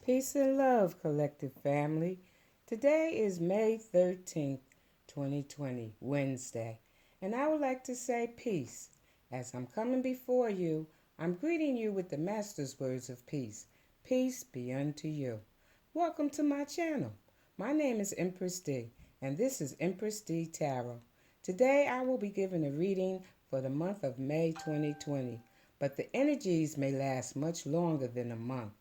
Peace and love, collective family. Today is May 13th, 2020, Wednesday, and I would like to say peace. As I'm coming before you, I'm greeting you with the Master's words of peace. Peace be unto you. Welcome to my channel. My name is Empress Dee, and this is Empress Dee Tarot. Today I will be giving a reading for the month of May 2020, but the energies may last much longer than a month.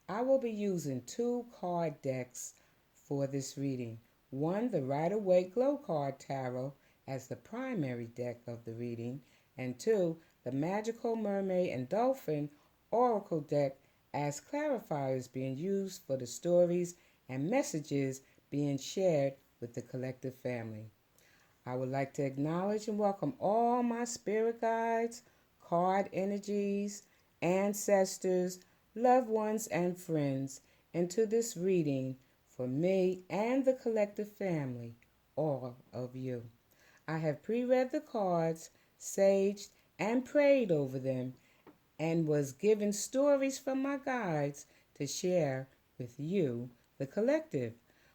I will be using two card decks for this reading. One, the Rider-Waite Glow Card Tarot, as the primary deck of the reading, and two, the Magical Mermaid and Dolphin Oracle deck as clarifiers being used for the stories and messages being shared with the collective family. I would like to acknowledge and welcome all my spirit guides, card energies, ancestors, loved ones, and friends into this reading for me and the collective family, all of you. I have pre-read the cards, saged, and prayed over them, and was given stories from my guides to share with you, the collective.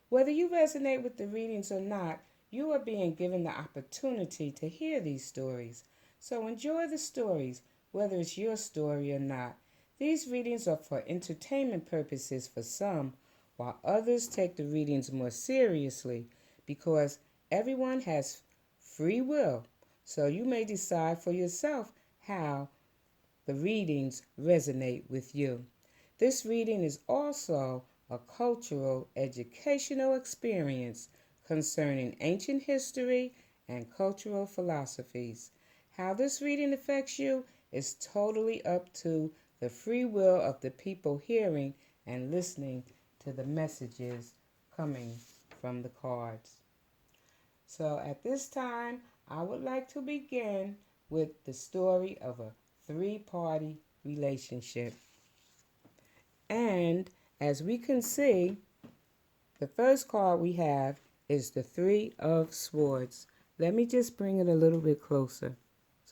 Whether you resonate with the readings or not, you are being given the opportunity to hear these stories. So enjoy the stories, whether it's your story or not. These readings are for entertainment purposes for some, while others take the readings more seriously because everyone has free will. So you may decide for yourself how the readings resonate with you. This reading is also a cultural educational experience concerning ancient history and cultural philosophies. How this reading affects you is totally up to the free will of the people hearing and listening to the messages coming from the cards. So at this time, I would like to begin with the story of a three-party relationship. And as we can see, the first card we have is the Three of Swords. Let me just bring it a little bit closer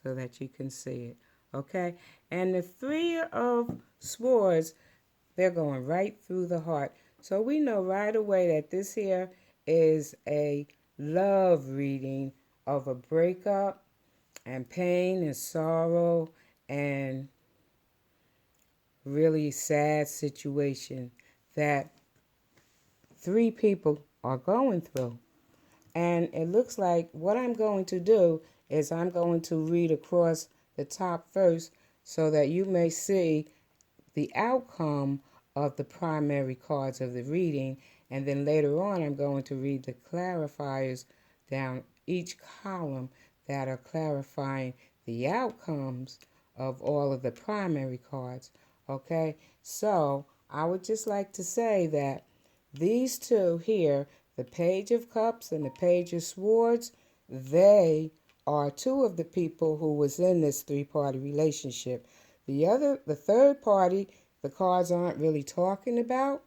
so that you can see it. Okay? And the Three of Swords, they're going right through the heart. So we know right away that this here is a love reading of a breakup and pain and sorrow and really sad situation that three people are going through. And it looks like what I'm going to do is I'm going to read across the top first so that you may see the outcome of the primary cards of the reading. And then later on, I'm going to read the clarifiers down each column that are clarifying the outcomes of all of the primary cards. Okay, so I would just like to say that these two here, the Page of Cups and the Page of Swords, they are two of the people who was in this three-party relationship. The third party, the cards aren't really talking about.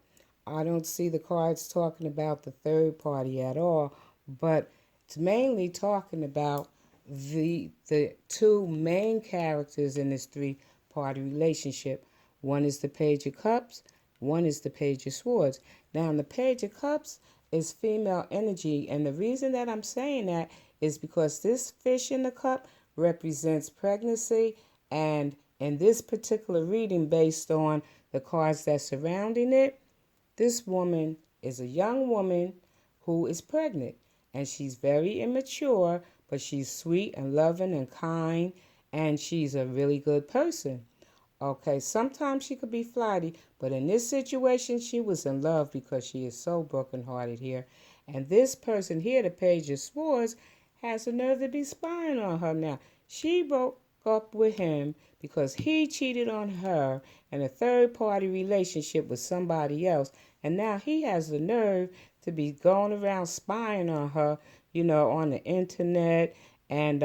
I don't see the cards talking about the third party at all, but it's mainly talking about the two main characters in this three-party relationship. One is the Page of Cups, one is the Page of Swords. Now, the Page of Cups is female energy, and the reason that I'm saying that is because this fish in the cup represents pregnancy, and in this particular reading, based on the cards that's surrounding it, this woman is a young woman who is pregnant, and she's very immature, but she's sweet and loving and kind, and she's a really good person. Okay, sometimes she could be flighty, but in this situation, she was in love because she is so brokenhearted here. And this person here, the Page of Swords, has the nerve to be spying on her now. She broke up with him because he cheated on her in a third-party relationship with somebody else. And now he has the nerve to be going around spying on her, on the internet and,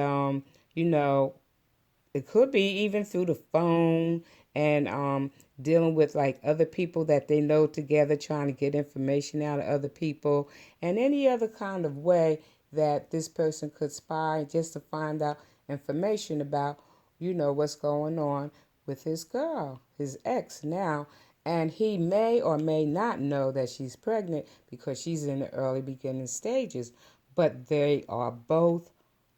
it could be even through the phone and dealing with like other people that they know together, trying to get information out of other people and any other kind of way that this person could spy just to find out information about, what's going on with his girl, his ex now. And he may or may not know that she's pregnant because she's in the early beginning stages. But they are both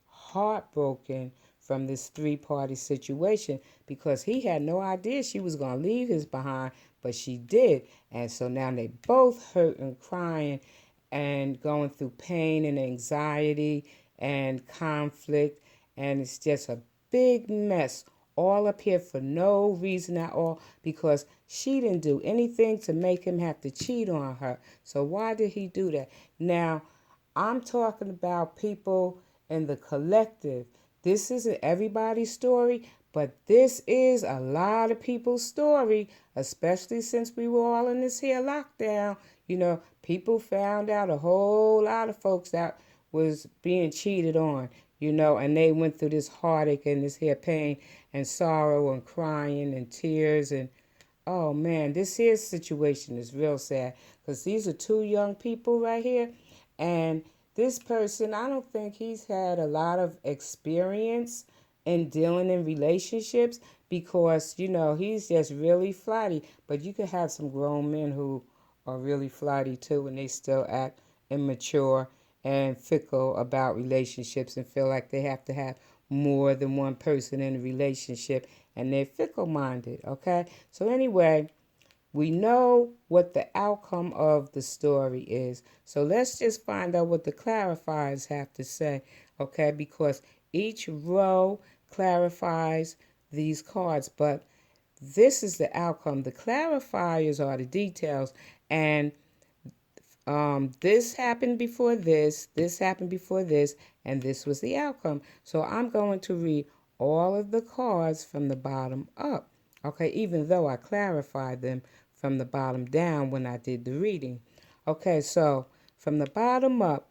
heartbroken from this three-party situation because he had no idea she was going to leave his behind, but she did. And so now they both hurt and crying and going through pain and anxiety and conflict. And it's just a big mess all up here for no reason at all because she didn't do anything to make him have to cheat on her. So why did he do that? Now, I'm talking about people in the collective. This isn't everybody's story, but this is a lot of people's story, especially since we were all in this here lockdown. People found out a whole lot of folks that was being cheated on, and they went through this heartache and this here pain and sorrow and crying and tears and oh man, this here situation is real sad because these are two young people right here. And this person, I don't think he's had a lot of experience in dealing in relationships because, he's just really flighty. But you can have some grown men who are really flighty too and they still act immature and fickle about relationships and feel like they have to have more than one person in a relationship and they're fickle minded, okay? So anyway, we know what the outcome of the story is. So let's just find out what the clarifiers have to say, okay? Because each row clarifies these cards, but this is the outcome. The clarifiers are the details, and this happened before this happened before this, and this was the outcome. So I'm going to read all of the cards from the bottom up, okay, even though I clarified them from the bottom down when I did the reading. Okay, so from the bottom up,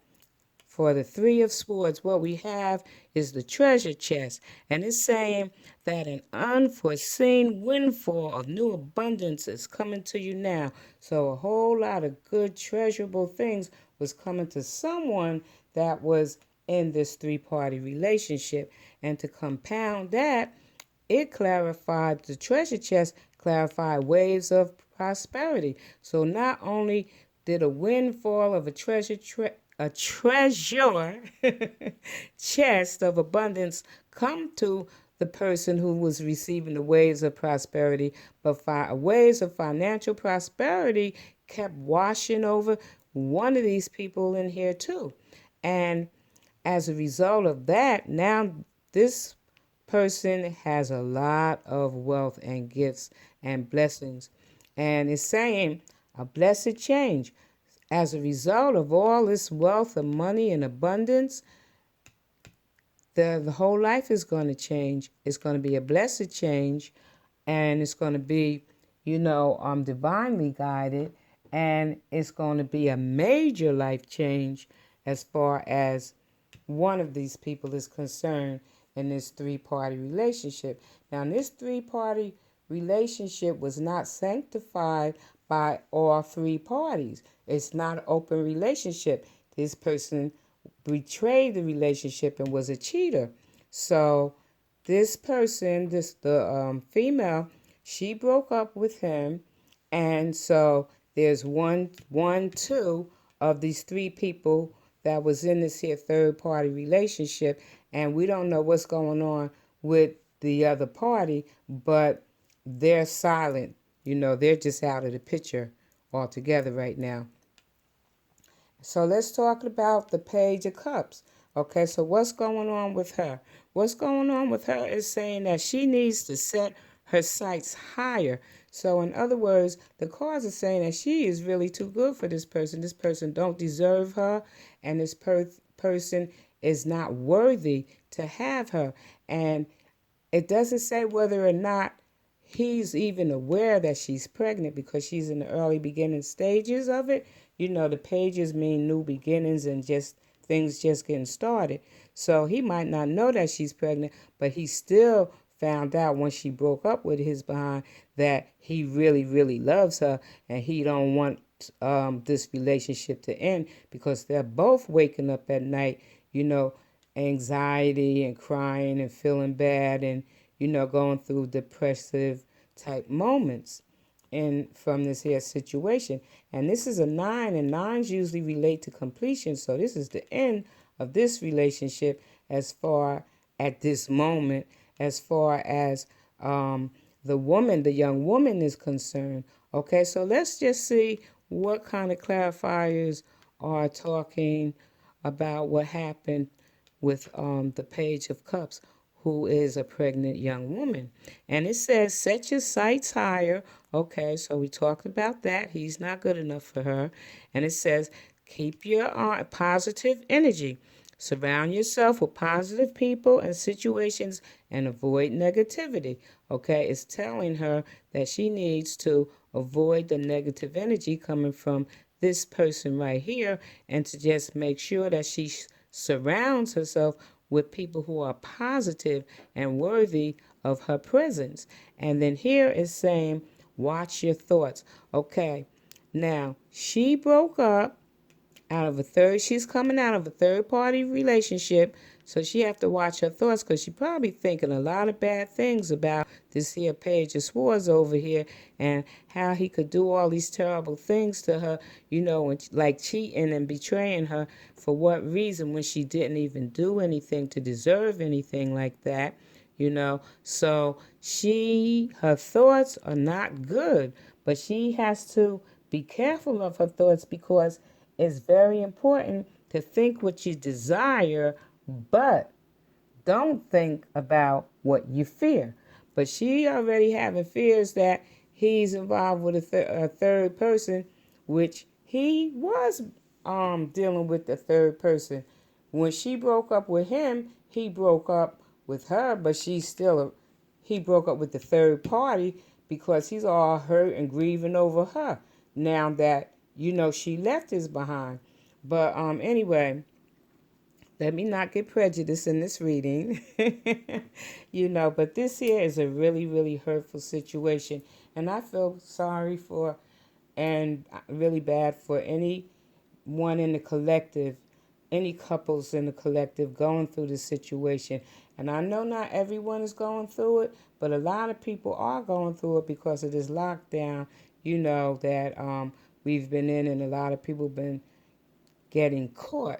for the Three of Swords, what we have is the treasure chest. And it's saying that an unforeseen windfall of new abundance is coming to you now. So a whole lot of good, treasurable things was coming to someone that was in this three-party relationship. And to compound that, it clarified the treasure chest, clarified waves of prosperity. So not only did a windfall of a treasure chest of abundance come to the person who was receiving the waves of prosperity, but waves of financial prosperity kept washing over one of these people in here too. And as a result of that, now this person has a lot of wealth and gifts and blessings. And it's saying a blessed change. As a result of all this wealth and money and abundance, the whole life is going to change. It's going to be a blessed change, and it's going to be, divinely guided, and it's going to be a major life change as far as one of these people is concerned in this three-party relationship. Now, this three-party relationship was not sanctified by all three parties. It's not an open relationship. This person betrayed the relationship and was a cheater. So this person, the female, she broke up with him, and so there's two of these three people that was in this here third party relationship, and we don't know what's going on with the other party, but they're silent. They're just out of the picture altogether right now. So let's talk about the Page of Cups. Okay, so what's going on with her? What's going on with her is saying that she needs to set her sights higher. So in other words, the cards are saying that she is really too good for this person. This person don't deserve her, and this person is not worthy to have her. And it doesn't say whether or not he's even aware that she's pregnant because she's in the early beginning stages of it. The pages mean new beginnings and just things just getting started. So he might not know that she's pregnant, but he still found out when she broke up with his behind that he really, really loves her, and he don't want this relationship to end because they're both waking up at night, anxiety and crying and feeling bad and, going through depressive type moments. from this here situation. And this is a 9, and 9s usually relate to completion. So this is the end of this relationship as far at this moment, as far as the young woman is concerned. Okay, so let's just see what kind of clarifiers are talking about what happened with the Page of Cups, who is a pregnant young woman. And it says, set your sights higher. Okay, so we talked about that. He's not good enough for her. And it says, keep your positive energy. Surround yourself with positive people and situations and avoid negativity. Okay, it's telling her that she needs to avoid the negative energy coming from this person right here, and to just make sure that she surrounds herself with people who are positive and worthy of her presence. And then here is saying, watch your thoughts. Okay, now she broke up she's coming out of a third party relationship, so she have to watch her thoughts, because she probably thinking a lot of bad things about this here Page of Swords over here, and how he could do all these terrible things to her, and like cheating and betraying her. For what reason, when she didn't even do anything to deserve anything like that? So her thoughts are not good, but she has to be careful of her thoughts, because it's very important to think what you desire, but don't think about what you fear. But she already having fears that he's involved with a third person, which he was dealing with the third person. When she broke up with him, he broke up with her, but he broke up with the third party, because he's all hurt and grieving over her now that she left his behind. But anyway, let me not get prejudiced in this reading. But this here is a really, really hurtful situation. And I feel sorry for, and really bad for anyone in the collective, any couples in the collective going through this situation. And I know not everyone is going through it, but a lot of people are going through it because of this lockdown, that we've been in, and a lot of people been getting caught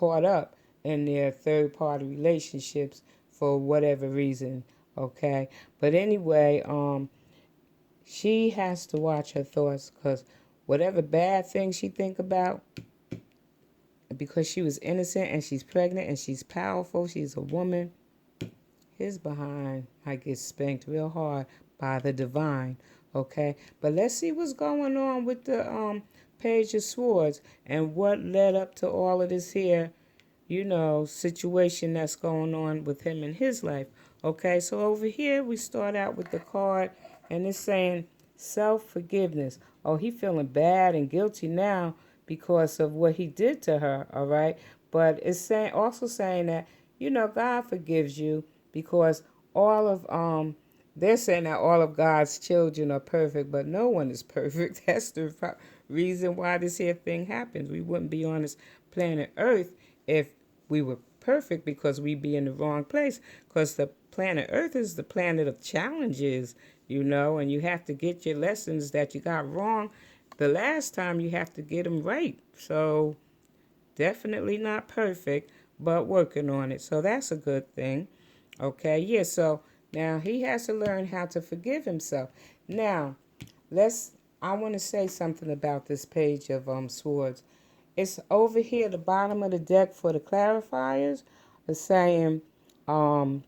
up in their third party relationships for whatever reason. Okay, but anyway, she has to watch her thoughts, because whatever bad things she think about, because she was innocent and she's pregnant and she's powerful, she's a woman, his behind might get spanked real hard by the divine. Okay, but let's see what's going on with the Page of Swords, and what led up to all of this here, situation that's going on with him in his life. Okay, so over here we start out with the card, and it's saying self-forgiveness. Oh, he feeling bad and guilty now because of what he did to her, all right? But it's also saying that, God forgives you, because they're saying that all of God's children are perfect, but no one is perfect. That's the reason why this here thing happens. We wouldn't be on this planet Earth if we were perfect, because we'd be in the wrong place. Because the planet Earth is the planet of challenges, and you have to get your lessons that you got wrong the last time, you have to get them right. So definitely not perfect, but working on it. So that's a good thing. Okay, yeah, so now he has to learn how to forgive himself. Now, I want to say something about this Page of Swords. It's over here at the bottom of the deck for the clarifiers. It's saying, father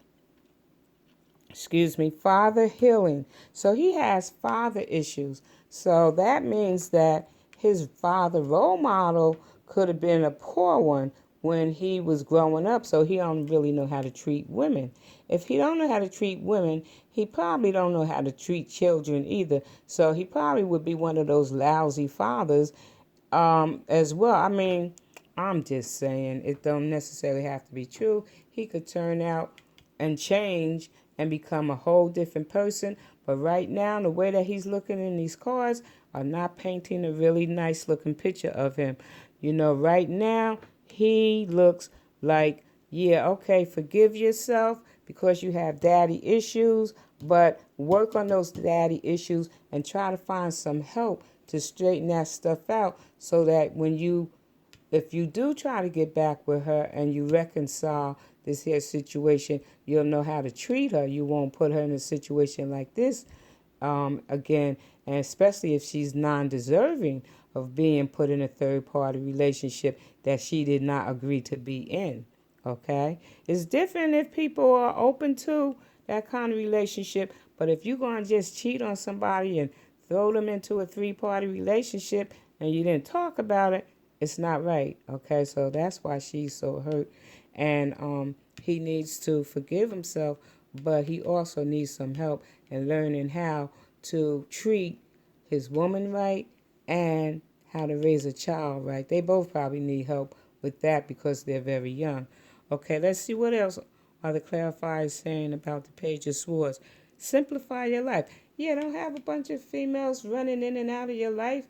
healing. So he has father issues. So that means that his father role model could have been a poor one when he was growing up, so he don't really know how to treat women. If he don't know how to treat women, he probably don't know how to treat children either. So he probably would be one of those lousy fathers as well. I mean, I'm just saying, it don't necessarily have to be true. He could turn out and change and become a whole different person. But right now, the way that he's looking in these cards are not painting a really nice looking picture of him. Right now, he looks like, yeah, okay, forgive yourself because you have daddy issues, but work on those daddy issues and try to find some help to straighten that stuff out so that if you do try to get back with her and you reconcile this here situation, you'll know how to treat her. You won't put her in a situation like this again, and especially if she's non-deserving of being put in a third-party relationship that she did not agree to be in. Okay? It's different if people are open to that kind of relationship, but if you're going to just cheat on somebody and throw them into a three-party relationship and you didn't talk about it, it's not right. Okay? So that's why she's so hurt. And he needs to forgive himself, but he also needs some help in learning how to treat his woman right and how to raise a child right. They both probably need help with that because they're very young. Okay, let's see what else are the clarifiers saying about the Page of Swords. Simplify your life. Yeah, don't have a bunch of females running in and out of your life.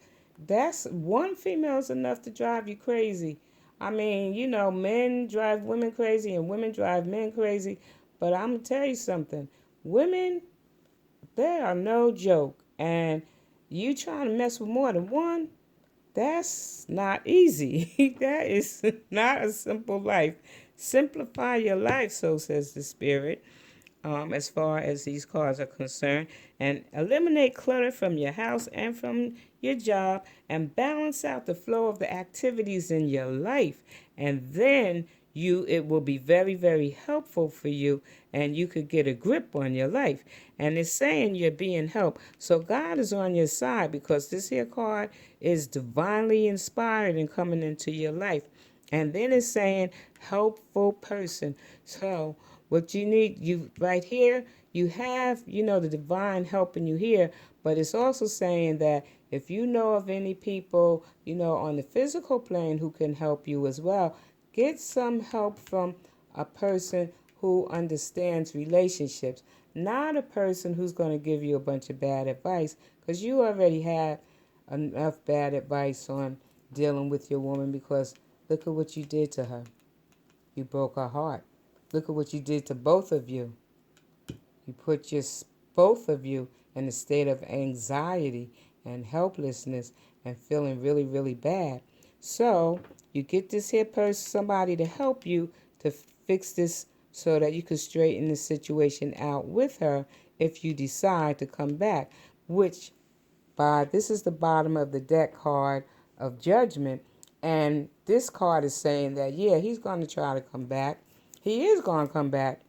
That's one female is enough to drive you crazy. I mean, men drive women crazy and women drive men crazy. But I'm going to tell you something. Women, they are no joke. And you trying to mess with more than one, that's not easy. That is not a simple life. Simplify your life, so says the Spirit, as far as these cards are concerned, and eliminate clutter from your house and from your job and balance out the flow of the activities in your life. And then it will be very, very helpful for you, and you could get a grip on your life. And it's saying you're being helped. So God is on your side because this here card is divinely inspired and coming into your life. And then it's saying helpful person. So what you need, you right here, you have, the divine helping you here, but it's also saying that if you know of any people, on the physical plane who can help you as well, get some help from a person who understands relationships, not a person who's going to give you a bunch of bad advice, because you already have enough bad advice on dealing with your woman, because look at what you did to her. You broke her heart. Look at what you did to both of you. You put both of you in a state of anxiety and helplessness and feeling really, really bad. So you get this here person, somebody to help you to fix this so that you can straighten the situation out with her if you decide to come back, which this is the bottom of the deck card of Judgment. And this card is saying that, yeah, he's going to try to come back. He is going to come back.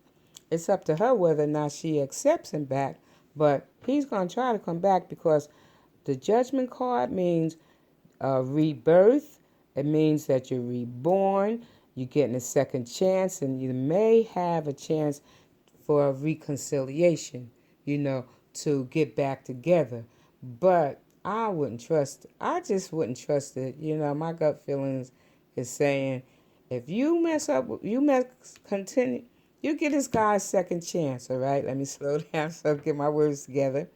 It's up to her whether or not she accepts him back. But he's going to try to come back because the Judgment card means rebirth. It means that you're reborn. You're getting a second chance, and you may have a chance for a reconciliation, to get back together. But I just wouldn't trust it. My gut feelings is saying if you continue, you get this guy a second chance, all right? Let me slow down so I get my words together.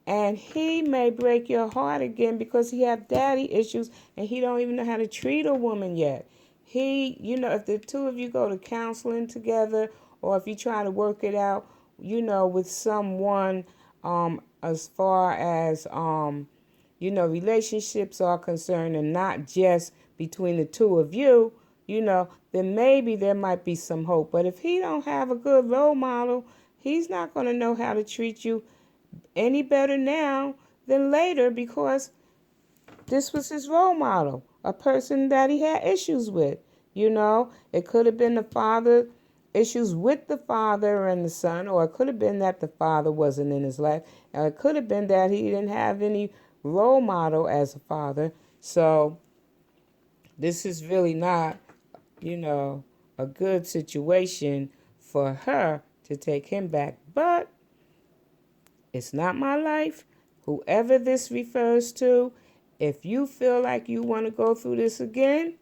And he may break your heart again because he have daddy issues and he don't even know how to treat a woman yet. If the two of you go to counseling together or if you try to work it out, with someone as far as, relationships are concerned and not just between the two of you, then maybe there might be some hope. But if he don't have a good role model, he's not going to know how to treat you any better now than later because this was his role model, a person that he had issues with. It could have been the father, issues with the father and the son, or it could have been that the father wasn't in his life. It could have been that he didn't have any role model as a father. So this is really not, a good situation for her to take him back. But it's not my life. Whoever this refers to, if you feel like you want to go through this again,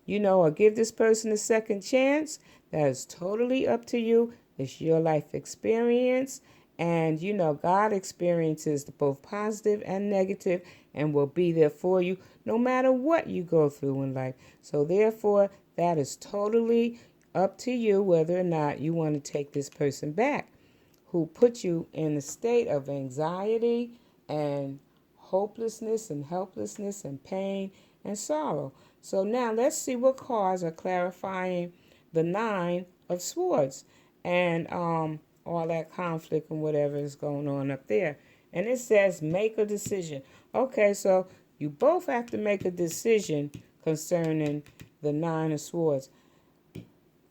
or give this person a second chance, that is totally up to you. It's your life experience. And, God experiences both positive and negative and will be there for you no matter what you go through in life. So therefore, that is totally up to you whether or not you want to take this person back. who put you in a state of anxiety and hopelessness and helplessness and pain and sorrow. So now let's see what cards are clarifying the Nine of Swords and all that conflict and whatever is going on up there. And it says make a decision. Okay, so you both have to make a decision concerning the Nine of Swords.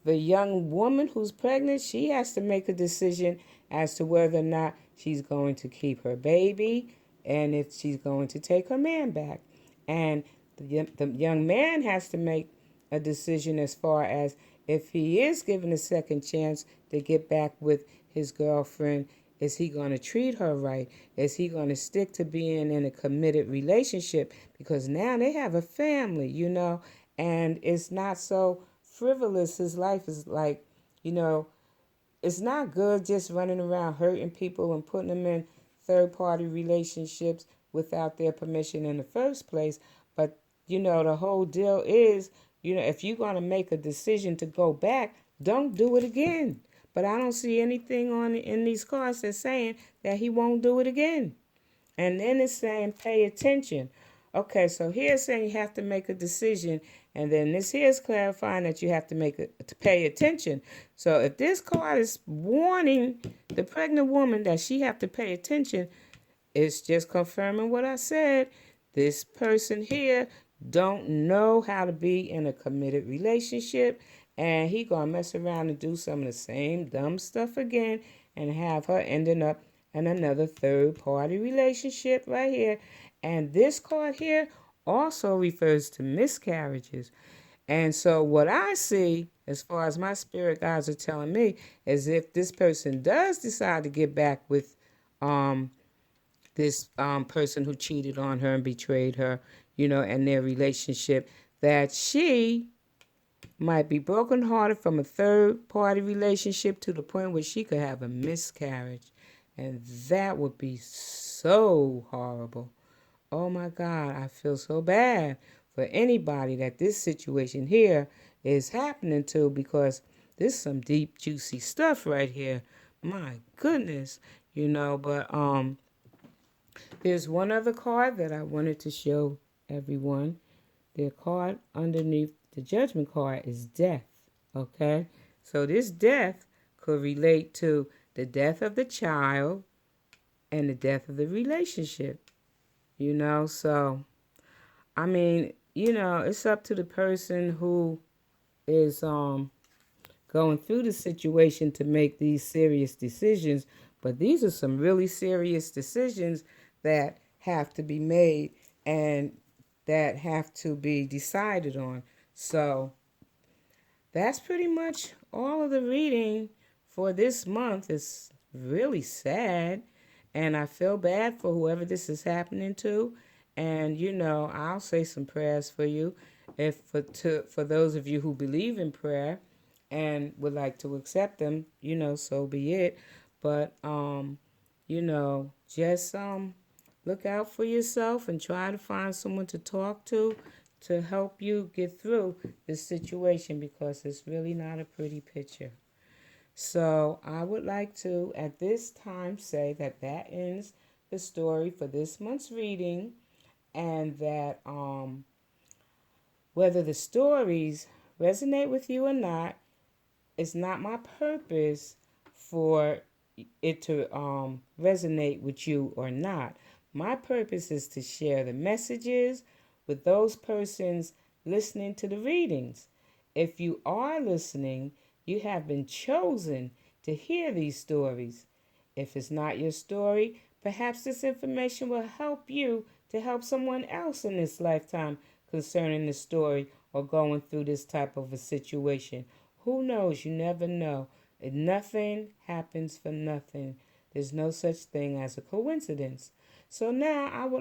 The young woman who's pregnant, she has to make a decision as to whether or not she's going to keep her baby and if she's going to take her man back. And the young man has to make a decision as far as if he is given a second chance to get back with his girlfriend, is he going to treat her right? Is he going to stick to being in a committed relationship? Because now they have a family, and it's not so frivolous. His life is like, it's not good just running around hurting people and putting them in third party relationships without their permission in the first place. But, the whole deal is, if you're going to make a decision to go back, don't do it again. But I don't see anything in these cards that's saying that he won't do it again. And then it's saying pay attention. Okay, so here's saying you have to make a decision, and then this here is clarifying that you have to pay attention. So if this card is warning the pregnant woman that she have to pay attention, it's just confirming what I said. This person here don't know how to be in a committed relationship, and he gonna mess around and do some of the same dumb stuff again and have her ending up in another third party relationship right here. And this card here also refers to miscarriages. And so what I see, as far as my spirit guides are telling me, is if this person does decide to get back with this person who cheated on her and betrayed her, and their relationship, that she might be brokenhearted from a third party relationship to the point where she could have a miscarriage. And that would be so horrible. Oh my God, I feel so bad for anybody that this situation here is happening to, because this is some deep, juicy stuff right here. My goodness, but there's one other card that I wanted to show everyone. The card underneath the judgment card is death, okay? So this death could relate to the death of the child and the death of the relationship, So, I mean, it's up to the person who is going through the situation to make these serious decisions. But these are some really serious decisions that have to be made and that have to be decided on. So that's pretty much all of the reading for this month. It's really sad, and I feel bad for whoever this is happening to. And I'll say some prayers for you, for those of you who believe in prayer and would like to accept them, so be it. But just look out for yourself and try to find someone to talk to help you get through this situation, because it's really not a pretty picture. So I would like to, at this time, say that ends the story for this month's reading, and that whether the stories resonate with you or not, it's not my purpose for it to resonate with you or not. My purpose is to share the messages with those persons listening to the readings. If you are listening, you have been chosen to hear these stories. If it's not your story, perhaps this information will help you to help someone else in this lifetime concerning the story or going through this type of a situation. Who knows? You never know. Nothing happens for nothing. There's no such thing as a coincidence. So now I would